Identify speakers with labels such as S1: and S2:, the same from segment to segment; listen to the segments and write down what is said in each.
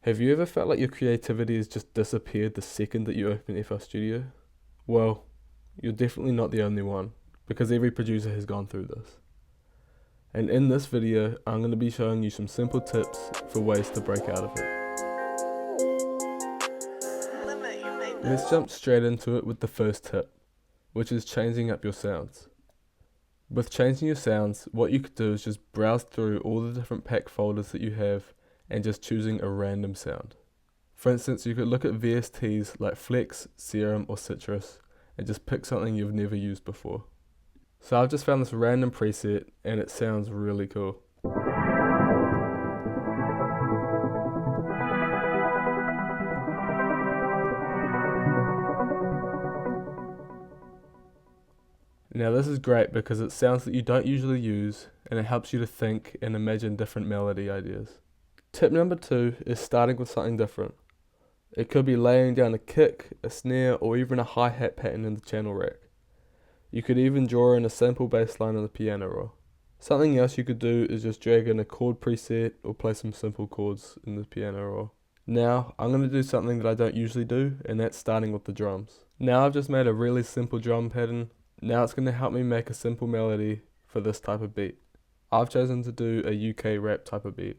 S1: Have you ever felt like your creativity has just disappeared the second that you open FL Studio? Well, you're definitely not the only one, because every producer has gone through this. And in this video, I'm going to be showing you some simple tips for ways to break out of it. Let's jump straight into it with the first tip, which is changing up your sounds. With changing your sounds, what you could do is just browse through all the different pack folders that you have and just choosing a random sound. For instance, you could look at VSTs like Flex, Serum or Citrus and just pick something you've never used before. So I've just found this random preset and it sounds really cool. Now this is great because it sounds that you don't usually use and it helps you to think and imagine different melody ideas. Tip number 2 is starting with something different. It could be laying down a kick, a snare or even a hi-hat pattern in the channel rack. You could even draw in a sample bass line on the piano roll. Something else you could do is just drag in a chord preset or play some simple chords in the piano roll. Now I'm going to do something that I don't usually do, and that's starting with the drums. Now I've just made a really simple drum pattern. Now it's going to help me make a simple melody for this type of beat. I've chosen to do a UK rap type of beat.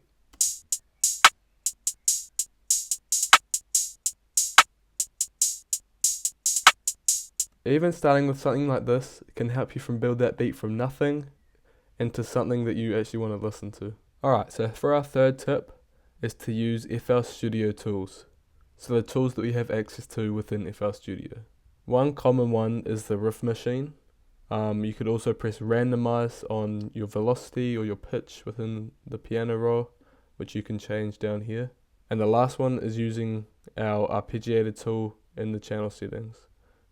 S1: Even starting with something like this can help you build that beat from nothing into something that you actually want to listen to. Alright, so for our third tip is to use FL Studio tools. So the tools that we have access to within FL Studio. One common one is the riff machine. You could also press randomize on your velocity or your pitch within the piano roll, which you can change down here. And the last one is using our arpeggiator tool in the channel settings.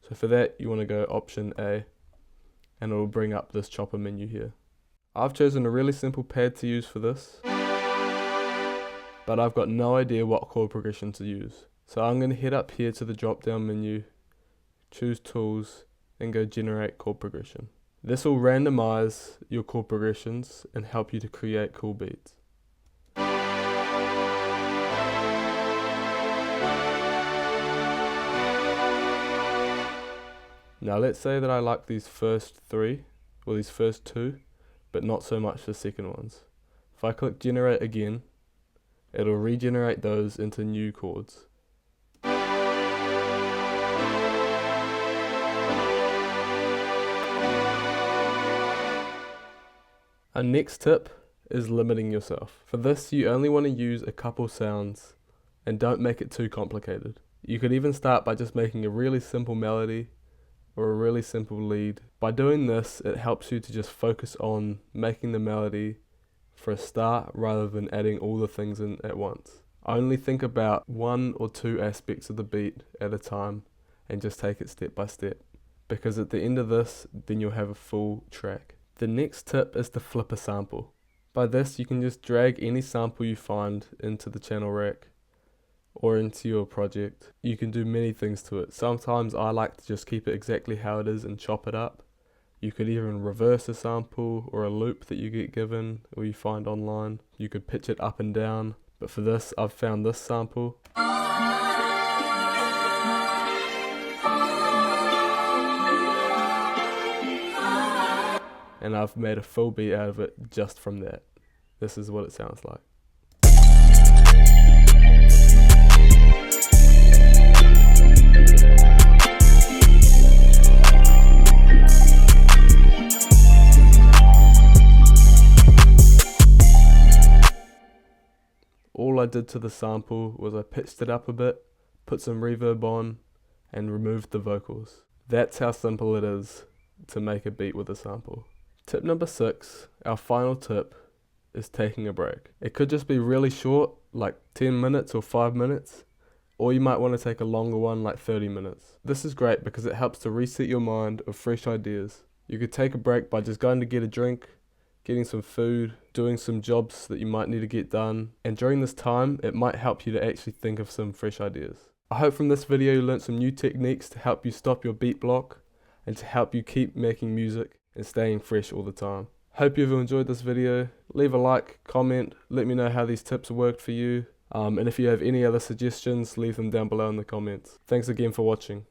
S1: So for that, you want to go option A, and it will bring up this chopper menu here. I've chosen a really simple pad to use for this, but I've got no idea what chord progression to use. So I'm going to head up here to the drop down menu, choose tools, and go generate chord progression. This will randomize your chord progressions and help you to create cool beats. Now let's say that I like these first 3, or these first 2, but not so much the second ones. If I click generate again, it'll regenerate those into new chords. Our next tip is limiting yourself. For this, you only want to use a couple sounds and don't make it too complicated. You could even start by just making a really simple melody or a really simple lead. By doing this, it helps you to just focus on making the melody for a start rather than adding all the things in at once. Only think about 1 or 2 aspects of the beat at a time and just take it step by step, because at the end of this, then you'll have a full track. The next tip is to flip a sample. By this, you can just drag any sample you find into the channel rack or into your project. You can do many things to it. Sometimes I like to just keep it exactly how it is and chop it up. You could even reverse a sample or a loop that you get given or you find online. You could pitch it up and down, but for this I've found this sample. And I've made a full beat out of it just from that. This is what it sounds like. All I did to the sample was I pitched it up a bit, put some reverb on, and removed the vocals. That's how simple it is to make a beat with a sample. Tip number 6, our final tip, is taking a break. It could just be really short, like 10 minutes or 5 minutes, or you might want to take a longer one like 30 minutes. This is great because it helps to reset your mind with fresh ideas. You could take a break by just going to get a drink, getting some food, doing some jobs that you might need to get done, and during this time, it might help you to actually think of some fresh ideas. I hope from this video you learned some new techniques to help you stop your beat block and to help you keep making music and staying fresh all the time. Hope you've enjoyed this video. Leave a like, comment, let me know how these tips worked for you. And if you have any other suggestions, leave them down below in the comments. Thanks again for watching.